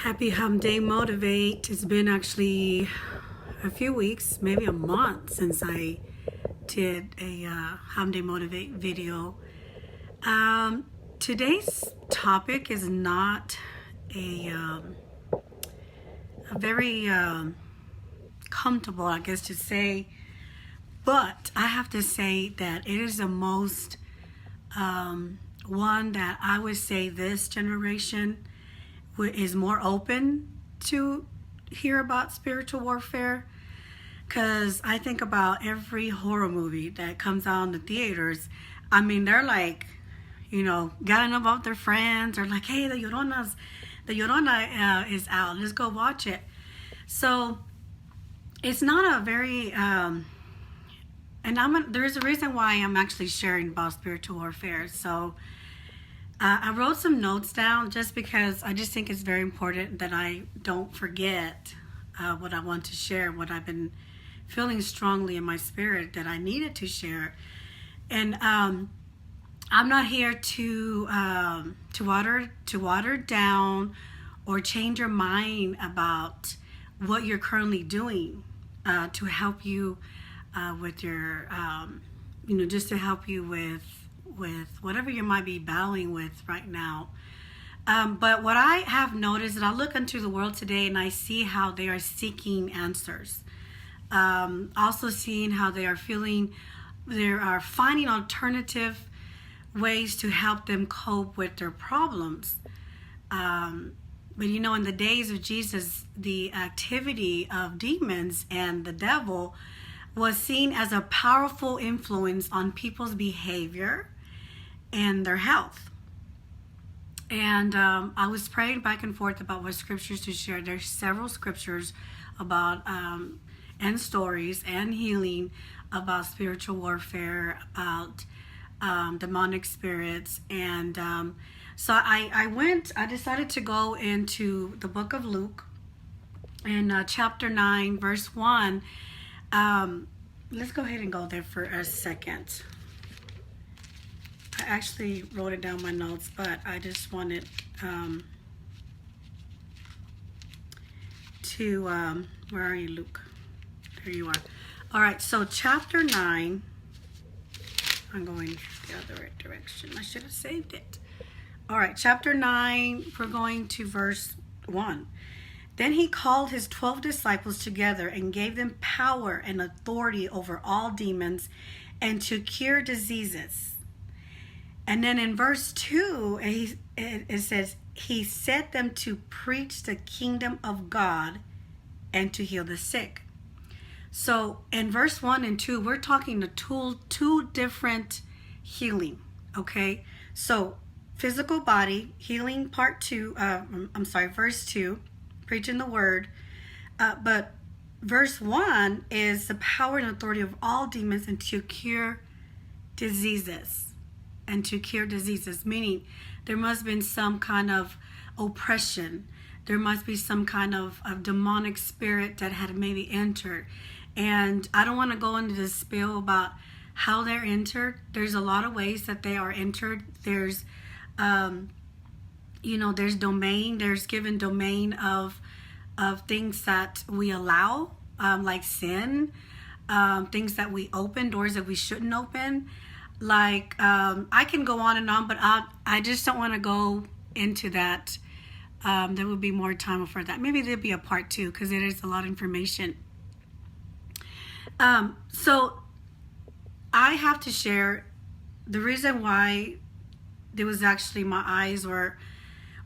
Happy Hump Day Motivate. It's been actually a few weeks, maybe a month since I did a Hump Day Motivate video. Today's topic is not a very comfortable, I guess to say, but I have to say that it is the most one that I would say this generation is more open to hear about spiritual warfare, because I think about every horror movie that comes out in the theaters. I mean, they're like, gathering about their friends, or like, hey, the Llorona is out. Let's go watch it. So it's not a very there's a reason why I'm actually sharing about spiritual warfare. So I wrote some notes down just because I just think it's very important that I don't forget what I want to share, what I've been feeling strongly in my spirit that I needed to share. And I'm not here to water down or change your mind about what you're currently doing to help you with your, just to help you with whatever you might be battling with right now. But what I have noticed, that I look into the world today and I see how they are seeking answers. Also seeing how they are finding alternative ways to help them cope with their problems. But in the days of Jesus, the activity of demons and the devil was seen as a powerful influence on people's behavior and their health. And I was praying back and forth about what scriptures to share. There's several scriptures about and stories and healing about spiritual warfare, about demonic spirits. And so I decided to go into the book of Luke in chapter 9, verse 1. Let's go ahead and go there for a second. I actually wrote it down my notes, but I just wanted to, where are you, Luke? There you are. All right, so chapter 9, I'm going the other direction. I should have saved it. All right, chapter 9, we're going to verse 1. Then he called his 12 disciples together and gave them power and authority over all demons and to cure diseases. And then in verse 2, it says, he set them to preach the kingdom of God and to heal the sick. So in verse 1 and 2, we're talking the two different healing, okay? So physical body, healing part 2, verse 2, preaching the word. But verse 1 is the power and authority of all demons and to cure diseases. And to cure diseases, meaning there must have been some kind of oppression. There must be some kind of demonic spirit that had maybe entered. And I don't want to go into this spiel about how they're entered. There's a lot of ways that they are entered. There's, there's domain. There's given domain of things that we allow, like sin, things that we open, doors that we shouldn't open. Like, I can go on and on, but I just don't want to go into that. There will be more time for that. Maybe there'll be a part 2 because it is a lot of information. So I have to share the reason why there was actually my eyes were,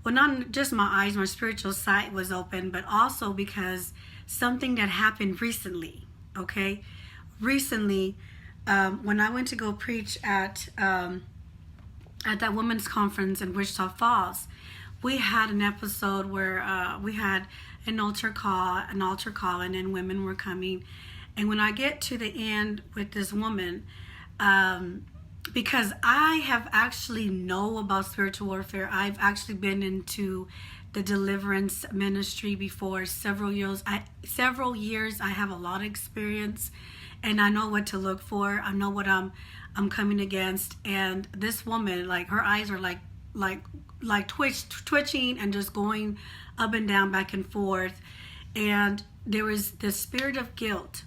well, not just my eyes, my spiritual sight was open, but also because something that happened recently, okay? Recently, when I went to go preach at that women's conference in Wichita Falls, we had an episode where we had an altar call, and then women were coming. And when I get to the end with this woman, because I have actually know about spiritual warfare, I've actually been into the deliverance ministry before several years. I have a lot of experience. And I know what to look for. I know what I'm coming against. And this woman, like, her eyes are like twitching and just going up and down, back and forth. And there was this spirit of guilt.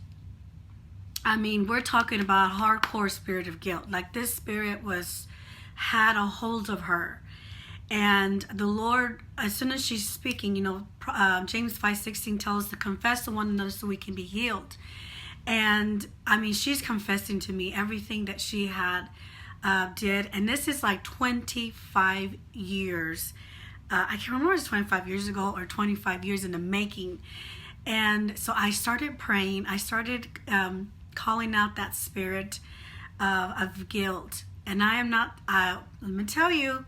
I mean, we're talking about hardcore spirit of guilt. Like, this spirit had a hold of her. And the Lord, as soon as she's speaking, James 5:16 tells us to confess to one another so we can be healed. And I mean, she's confessing to me everything that she had did. And this is like 25 years. I can't remember if it's 25 years ago or 25 years in the making. And so I started praying. I started calling out that spirit of guilt. And I am not, let me tell you,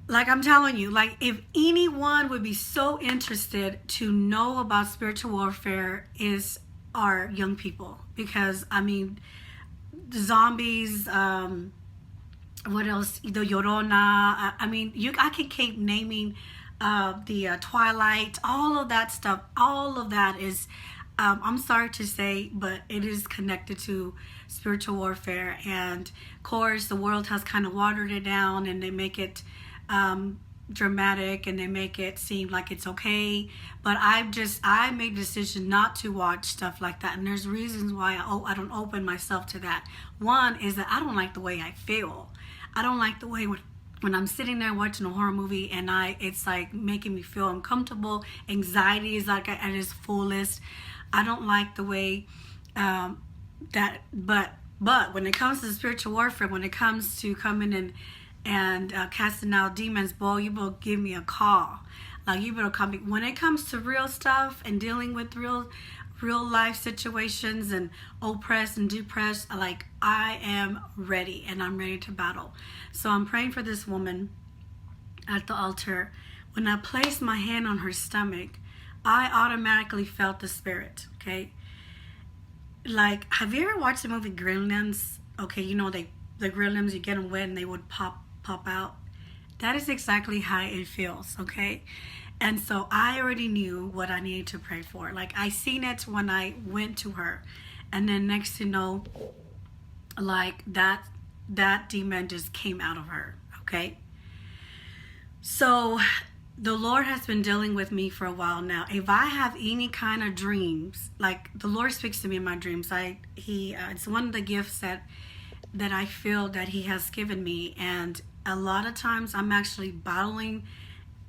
like I'm telling you, like if anyone would be so interested to know about spiritual warfare is our young people. Because, I mean, the zombies, what else? The Llorona. I mean, I can keep naming the Twilight, all of that stuff. All of that is, I'm sorry to say, but it is connected to spiritual warfare. And of course, the world has kind of watered it down, and they make it dramatic, and they make it seem like it's okay. But I made a decision not to watch stuff like that, and there's reasons why I don't open myself to that. One is that I don't like the way I feel. I don't like the way when I'm sitting there watching a horror movie and it's like making me feel uncomfortable. Anxiety is like at its fullest. I don't like the way but when it comes to spiritual warfare, when it comes to coming and casting out demons, boy, you better give me a call. Like, you better come. When it comes to real stuff and dealing with real life situations and oppressed and depressed, like, I am ready, and I'm ready to battle. So I'm praying for this woman at the altar. When I placed my hand on her stomach, I automatically felt the spirit. Okay, like, have you ever watched the movie Gremlins? Okay, the Gremlins, you get them wet and they would pop out. That is exactly how it feels. Okay. And so I already knew what I needed to pray for. Like, I seen it when I went to her. And then next to know, like, that demon just came out of her. Okay. So the Lord has been dealing with me for a while now. If I have any kind of dreams, like, the Lord speaks to me in my dreams. It's one of the gifts that I feel that He has given me. And a lot of times I'm actually battling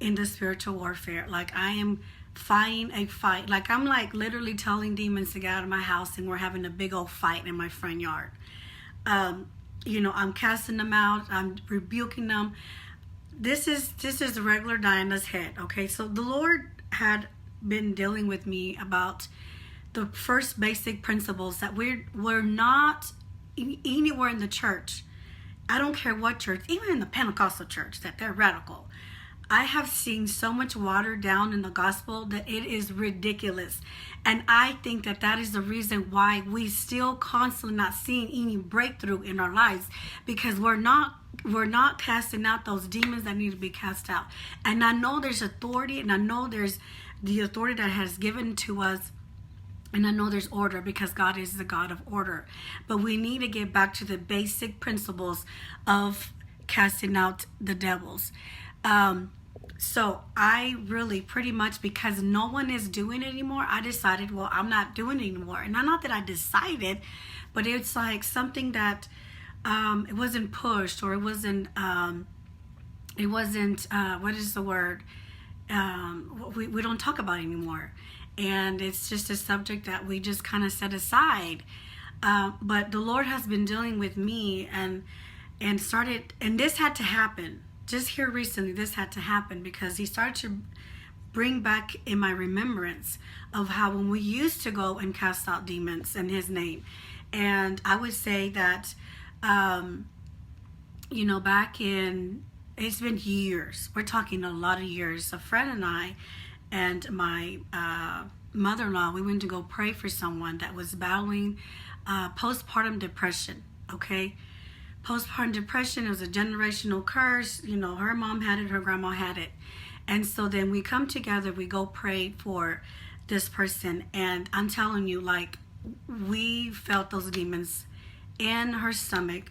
in the spiritual warfare. Like, I am fighting a fight. Like, I'm like literally telling demons to get out of my house, and we're having a big old fight in my front yard. I'm casting them out. I'm rebuking them. This is regular Diana's head. Okay, so the Lord had been dealing with me about the first basic principles that we're not anywhere in the church. I don't care what church, even in the Pentecostal church, that they're radical. I have seen so much watered down in the gospel that it is ridiculous. And I think that is the reason why we still constantly not seeing any breakthrough in our lives, because we're not casting out those demons that need to be cast out. And I know there's authority, and I know there's the authority that has given to us, and I know there's order, because God is the God of order. But we need to get back to the basic principles of casting out the devils. So I really pretty much, because no one is doing it anymore, I decided, well, I'm not doing it anymore. And not that I decided, but it's like something that it wasn't pushed, or it wasn't what is the word? We don't talk about anymore. And it's just a subject that we just kind of set aside. But the Lord has been dealing with me and this had to happen. Just here recently, this had to happen, because He started to bring back in my remembrance of how when we used to go and cast out demons in His name. And I would say that, back in, it's been years. We're talking a lot of years. A friend and I and my mother-in-law, we went to go pray for someone that was battling postpartum depression. Okay. Postpartum depression, it was a generational curse. Her mom had it, her grandma had it. And so then we come together, we go pray for this person. And I'm telling you, like, we felt those demons in her stomach.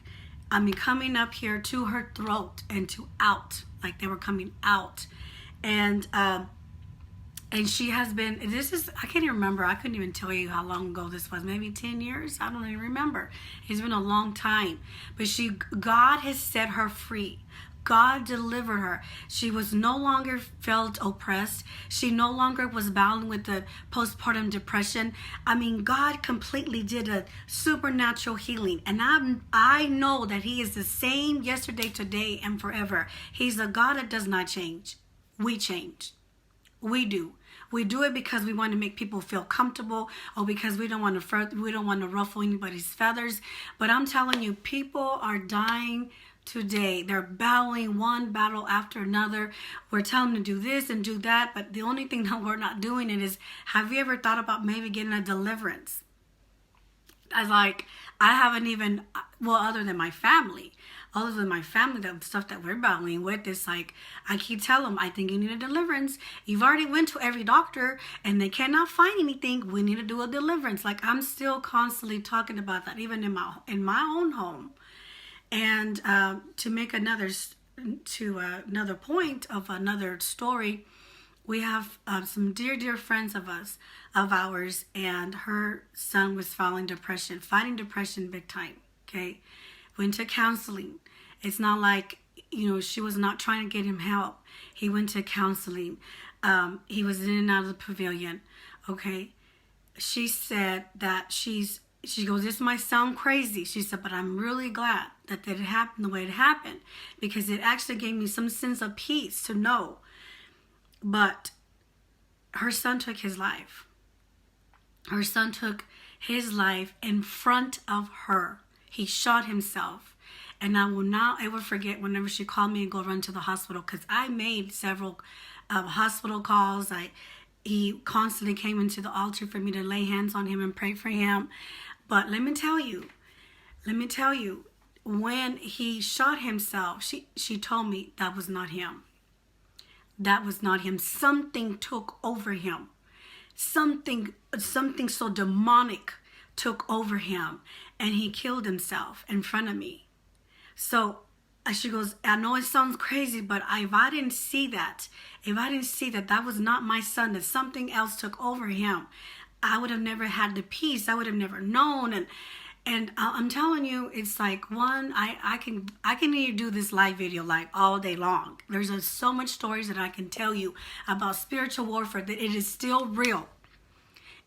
I mean, coming up here to her throat and to out, like they were coming out. And she has been, this is, I can't even remember. I couldn't even tell you how long ago this was. Maybe 10 years. I don't even remember. It's been a long time. But God has set her free. God delivered her. She was no longer felt oppressed. She no longer was battling with the postpartum depression. I mean, God completely did a supernatural healing. And I know that He is the same yesterday, today, and forever. He's a God that does not change. We change. We do. We do it because we want to make people feel comfortable, or because we don't want to ruffle anybody's feathers. But I'm telling you, people are dying today. They're battling one battle after another. We're telling them to do this and do that, but the only thing that we're not doing it is, have you ever thought about maybe getting a deliverance? I haven't even, well, other than my family, the stuff that we're battling with, is like, I keep telling them, I think you need a deliverance. You've already went to every doctor and they cannot find anything. We need to do a deliverance. Like, I'm still constantly talking about that, even in my own home. And to make another point of another story, we have some dear friends of ours, and her son was fighting depression big time. Okay, went to counseling. It's not like, she was not trying to get him help. He went to counseling. He was in and out of the pavilion. Okay, she said that she goes, this might sound crazy. She said, but I'm really glad that it happened the way it happened, because it actually gave me some sense of peace to know. But her son took his life. Her son took his life in front of her. He shot himself. And I will not ever forget whenever she called me and go run to the hospital, because I made several hospital calls. He constantly came into the altar for me to lay hands on him and pray for him. But let me tell you, when he shot himself, she told me that was not him. That was not him. Something took over him. Something so demonic took over him, and he killed himself in front of me. So she goes, I know it sounds crazy, but if I didn't see that that was not my son, that something else took over him, I would have never had the peace. I would have never known. And I'm telling you, it's like, I can either do this live video like all day long. There's so much stories that I can tell you about spiritual warfare, that it is still real.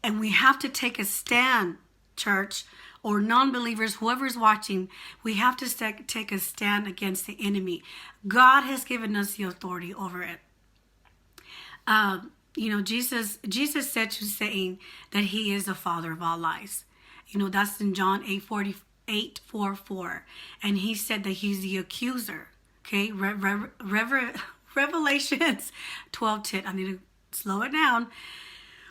And we have to take a stand, church, or non-believers, whoever's watching. We have to take a stand against the enemy. God has given us the authority over it. Jesus said to Satan that he is the father of all lies. That's in John 8:44. And he said that he's the accuser. Okay, Revelations 12:10. I need to slow it down.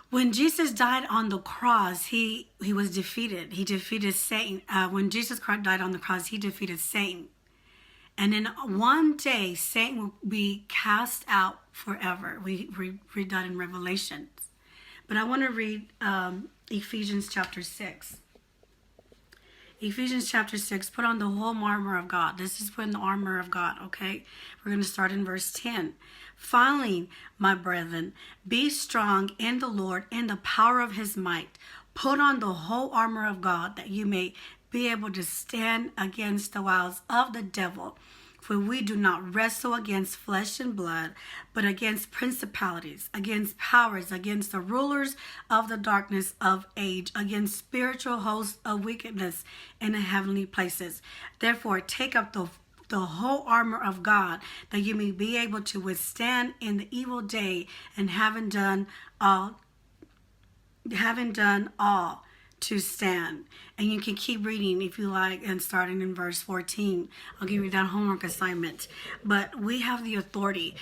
When Jesus died on the cross, he was defeated. He defeated Satan. When Jesus Christ died on the cross, he defeated Satan. And then one day, Satan will be cast out forever. We read that in Revelations. But I want to read Ephesians chapter 6. Ephesians chapter 6, put on the whole armor of God. This is putting the armor of God, okay? We're going to start in verse 10. Finally, my brethren, be strong in the Lord, in the power of his might. Put on the whole armor of God, that you may be able to stand against the wiles of the devil. For we do not wrestle against flesh and blood, but against principalities, against powers, against the rulers of the darkness of age, against spiritual hosts of wickedness in the heavenly places. Therefore, take up the whole armor of God, that you may be able to withstand in the evil day, and having done all to stand. And you can keep reading if you like, and starting in verse 14. I'll give you that homework assignment. But we have the authority.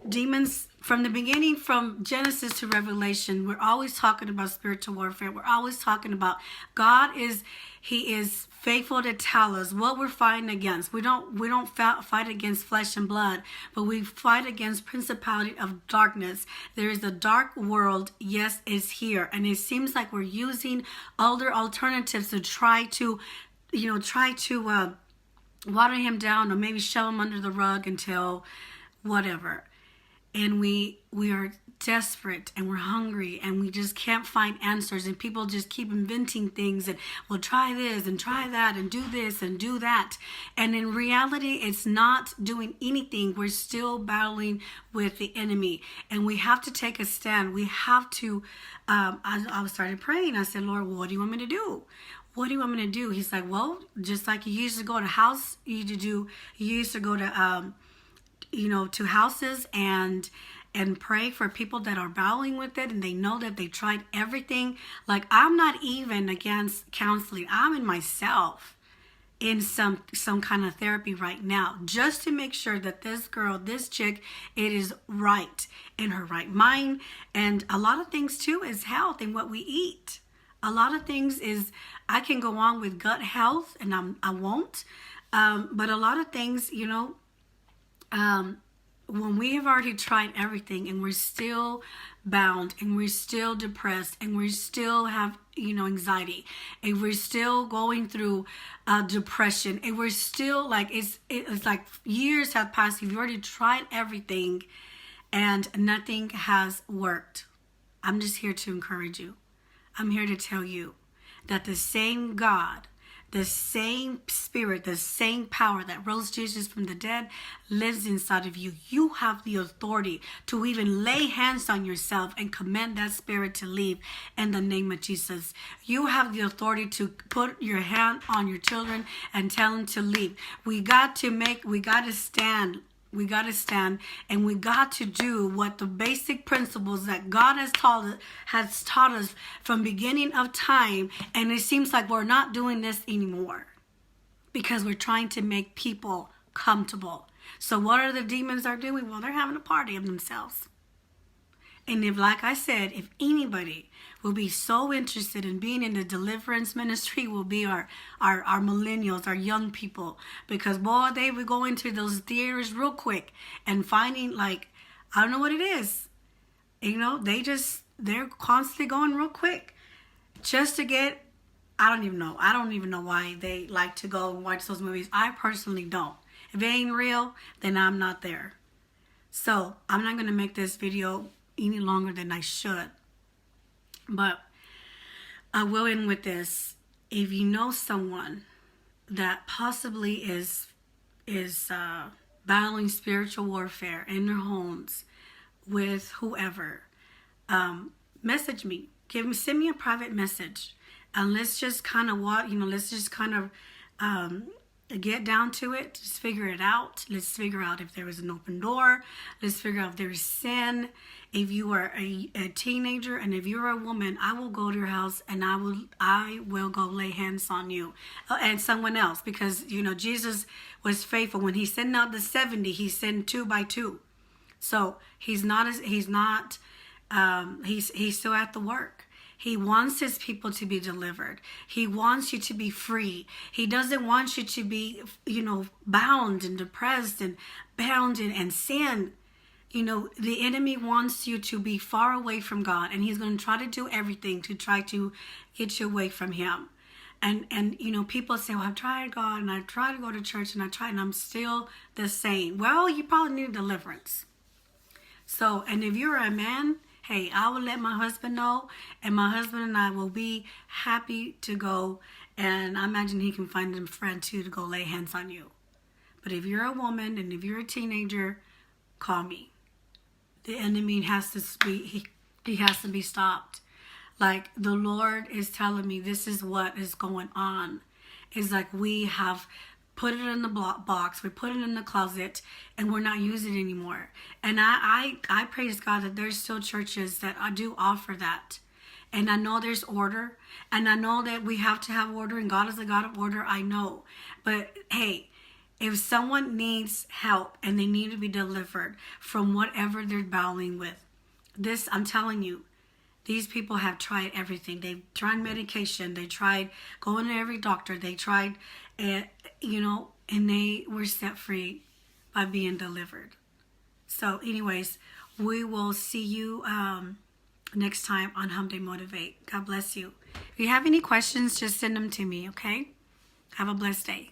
Demons, from the beginning, from Genesis to Revelation, we're always talking about spiritual warfare. We're always talking about He is faithful to tell us what we're fighting against. We don't fight against flesh and blood, but we fight against principality of darkness. There is a dark world, yes, is here, and it seems like we're using other alternatives to try to water him down, or maybe shove him under the rug until whatever. And we are desperate, and we're hungry, and we just can't find answers, and people just keep inventing things, and we'll try this and try that and do this and do that, and in reality it's not doing anything. We're still battling with the enemy, and we have to take a stand. We have to I started praying. I said, Lord, what do you want me to do? What do you want me to do? He's like, well, just like you used to go to house, you used to go to to houses and pray for people that are battling with it, and they know that they tried everything. Like, I'm not even against counseling. I'm in myself in some kind of therapy right now, just to make sure that this chick, it is right, in her right mind. And a lot of things too is health and what we eat. A lot of things is, I can go on with gut health, and I won't, but a lot of things, when we have already tried everything, and we're still bound, and we're still depressed, and we still have anxiety, and we're still going through depression, and we're still like, it's like years have passed. You've already tried everything and nothing has worked. I'm just here to encourage you. I'm here to tell you that the same God, the same Spirit, the same power that rose Jesus from the dead lives inside of you. You have the authority to even lay hands on yourself and command that spirit to leave in the name of Jesus. You have the authority to put your hand on your children and tell them to leave. We got to stand. We got to stand, and we got to do what the basic principles that God has taught us from beginning of time. And it seems like we're not doing this anymore because we're trying to make people comfortable. So what are the demons are doing? Well, they're having a party of themselves. And if, like I said, if anybody will be so interested in being in the deliverance ministry, will be our millennials, our young people. Because, boy, they will go into those theaters real quick and finding, like, I don't know what it is. They're constantly going real quick just to get, I don't even know why they like to go and watch those movies. I personally don't. If it ain't real, then I'm not there. So I'm not going to make this video any longer than I should. But I will end with this. If you know someone that possibly is battling spiritual warfare in their homes with whoever, message me. Send me a private message, and let's just kind of get down to it. Just figure it out. Let's figure out if there is an open door. Let's figure out if there's sin. If you are a teenager, and if you're a woman, I will go to your house, and I will go lay hands on you and someone else, because Jesus was faithful. When he sent out the 70, he sent 2 by 2. So he's still at the work. He wants his people to be delivered. He wants you to be free. He doesn't want you to be, bound and depressed and bound in sin. The enemy wants you to be far away from God, and he's going to try to do everything to try to get you away from him. And people say, well, I've tried God, and I've tried to go to church, and I'm still the same. Well, you probably need deliverance. So, and if you're a man, hey, I will let my husband know, and my husband and I will be happy to go, and I imagine he can find a friend too to go lay hands on you. But if you're a woman and if you're a teenager, call me. The enemy has to be, he has to be stopped. Like, the Lord is telling me this is what is going on. It's like we have put it in the box, we put it in the closet, and we're not using it anymore. And I praise God that there's still churches that do offer that. And I know there's order, and I know that we have to have order, and God is a God of order, I know. But hey, if someone needs help and they need to be delivered from whatever they're battling with, this, I'm telling you, these people have tried everything. They've tried medication. They tried going to every doctor. They tried, and they were set free by being delivered. So anyways, we will see you next time on Hump Day Motivate. God bless you. If you have any questions, just send them to me, okay? Have a blessed day.